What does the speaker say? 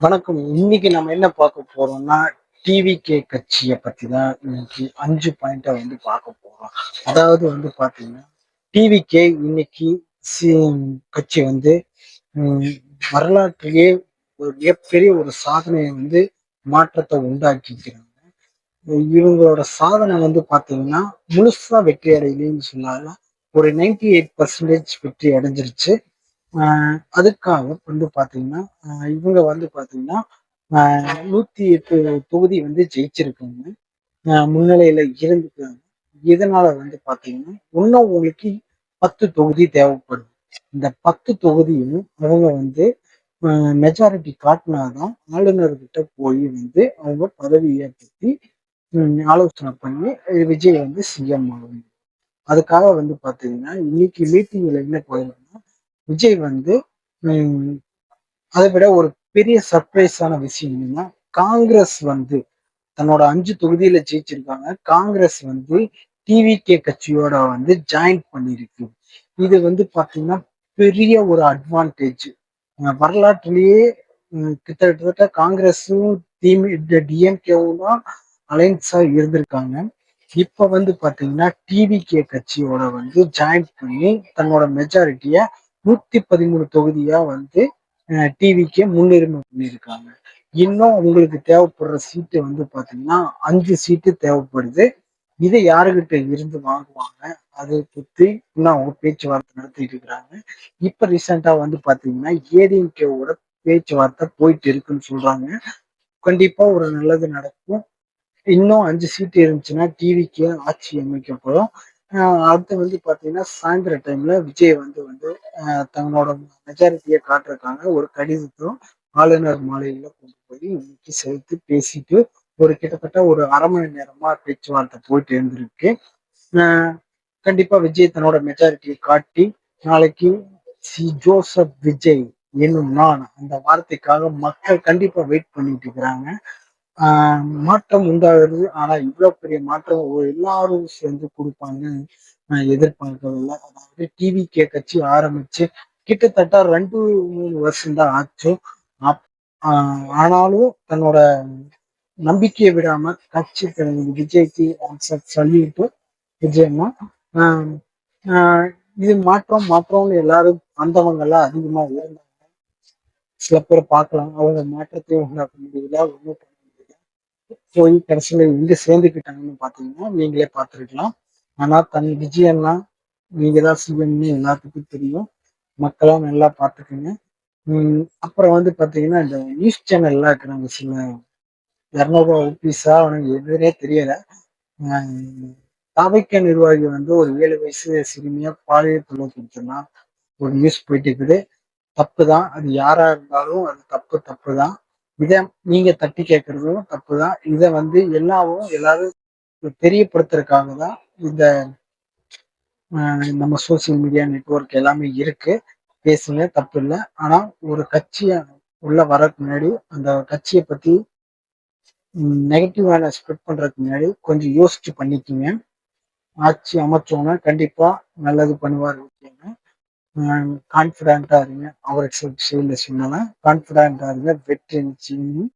வணக்கம். இன்னைக்கு நம்ம என்ன பார்க்க போறோம்னா, டிவிகே கட்சிய பத்தி தான் இன்னைக்கு 5 பாயிண்ட்டா பார்க்க போறோம். அதாவது பார்த்தீங்கன்னா, டிவிகே இன்னைக்கு சி கட்சி ம் வரலாற்றிலேயே ஒரு மிகப்பெரிய ஒரு சாதனைய மாற்றத்த உண்டாக்கியிருக்கிறாங்க. இவங்களோட சாதனை பார்த்தீங்கன்னா, முழுசா வெற்றி அடையலைன்னு சொல்லலாம். ஒரு 98% வெற்றி அடைஞ்சிருச்சு. அதுக்காக பார்த்தீங்கன்னா, இவங்க பார்த்தீங்கன்னா, 108 தொகுதி ஜெயிச்சிருக்காங்க. முன்னிலையில இருந்துக்காங்க. இதனால பார்த்தீங்கன்னா, இன்னும் உங்களுக்கு 10 தொகுதி தேவைப்படுது. இந்த 10 தொகுதியும் அவங்க அ மெஜாரிட்டி காட்டினாதான் ஆளுநர்கிட்ட போய் அவங்க பதவி ஏற்படுத்தி ஆலோசனை பண்ணி விஜய் சிஎம் ஆகணும். அதுக்காக பார்த்தீங்கன்னா, இன்னைக்கு மீட்டிங்ல என்ன போயிருந்தோம்னா, விஜய் ம் அதை விட ஒரு பெரிய சர்ப்ரைஸான விஷயம் என்னன்னா, காங்கிரஸ் தன்னோட 5 தொகுதியில ஜெயிச்சிருக்காங்க. காங்கிரஸ் டிவிகே கட்சியோட ஜாயின் பண்ணிருக்கு. இது பாத்தீங்கன்னா பெரிய ஒரு அட்வான்டேஜ். வரலாற்றிலேயே கிட்டத்தட்ட காங்கிரஸும் டிஎம்கேவும் தான் அலைன்ஸா இருந்திருக்காங்க. இப்ப பாத்தீங்கன்னா டிவிகே கட்சியோட ஜாயின் பண்ணி தன்னோட மெஜாரிட்டிய 113 தொகுதியா டிவிக்கே முன்னுரிமை பண்ணியிருக்காங்க. இன்னும் உங்களுக்கு தேவைப்படுற சீட்டு பாத்தீங்கன்னா 5 சீட்டு தேவைப்படுது. இதை யாருகிட்ட இருந்து வாங்குவாங்க அதை பத்தி இன்னும் அவங்க பேச்சுவார்த்தை நடத்திட்டு இருக்கிறாங்க. இப்ப ரீசெண்டா பாத்தீங்கன்னா ஏடிஎம்கேவோட பேச்சுவார்த்தை போயிட்டு இருக்குன்னு சொல்றாங்க. கண்டிப்பா ஒரு நல்லது நடக்கும். இன்னும் 5 சீட்டு இருந்துச்சுன்னா டிவிக்கு ஆட்சி அமைக்கப்படும். அடுத்து பாத்தீங்கன்னா சாயந்தர டைம்ல விஜய் தங்களோட மெஜாரிட்டியை காட்டுறதுக்காக ஒரு கடிதத்தும் ஆளுநர் மாளிகையில கொண்டு போய் இன்னைக்கு சேர்த்து பேசிட்டு ஒரு கிட்டத்தட்ட ஒரு அரை மணி நேரமா பேச்சுவார்த்தை போயிட்டு இருந்திருக்கு. கண்டிப்பா விஜய் தன்னோட மெஜாரிட்டியை காட்டி நாளைக்கு ஜோசப் விஜய் என்னும் நான் அந்த வார்த்தைக்காக மக்கள் கண்டிப்பா வெயிட் பண்ணிட்டு இருக்கிறாங்க. மாற்றம் உண்டாகிறது. ஆனா இவ்வளவு பெரிய மாற்றம் எல்லாரும் சேர்ந்து கொடுப்பாங்கன்னு நான் எதிர்பார்க்கவில்லை. அதாவது டிவிகே கட்சி ஆரம்பிச்சு கிட்டத்தட்ட 2-3 வருஷம் தான் ஆச்சு. ஆனாலும் தன்னோட நம்பிக்கையை விடாம கட்சி தலைவர் விஜய்க்கு சொல்லிட்டு விஜயம்மா இது மாற்றம்னு எல்லாரும் வந்தவங்க எல்லாம் அதிகமா இருந்தாங்க. சில பேர் பார்க்கலாம் அவங்க மாற்றத்தை உண்டாக்க முடியல, ஒன்றும் பண்ண முடியல. போய் கடைசியில எங்க சேர்ந்துக்கிட்டாங்கன்னு பாத்தீங்கன்னா நீங்களே பார்த்துருக்கலாம். ஆனா விஜயம்னா நீங்க தான் சிஎம்னு எல்லாத்துக்கும் தெரியும். மக்களும் நல்லா பார்த்துக்குங்க. அப்புறம் பாத்தீங்கன்னா இந்த நியூஸ் சேனல்லாம் இருக்கிறாங்க சில 200 ஓபிஸா அவனுக்கு எதுனே தெரியல. தாவைக்க நிர்வாகி ஒரு 7 வயசு சிறுமியா பாலியல் தொல்லை கொடுத்தனா ஒரு நியூஸ் போயிட்டு இருக்குது. தப்பு தான். அது யாரா இருந்தாலும் அது தப்பு தான். இதை நீங்க தட்டி கேட்கறதும் தப்பு தான். இதை எல்லாரும் தெரியப்படுத்துறதுக்காக தான் இந்த நம்ம சோசியல் மீடியா நெட்வொர்க் எல்லாமே இருக்கு. பேசுங்க, தப்பு இல்லை. ஆனா ஒரு கட்சிய உள்ள வரக்கு முன்னாடி அந்த கட்சியை பத்தி நெகட்டிவான ஸ்ப்ரெட் பண்றதுக்கு முன்னாடி கொஞ்சம் யோசிச்சு பண்ணிக்கோங்க. ஆட்சி அமைச்சோன்னா கண்டிப்பா நல்லது பண்ணுவார். கான்பிடண்டா இருங்க. அவருக்கு செயல சொன்னா கான்பிடண்டா இருங்க. வெற்றி நிச்சயம்.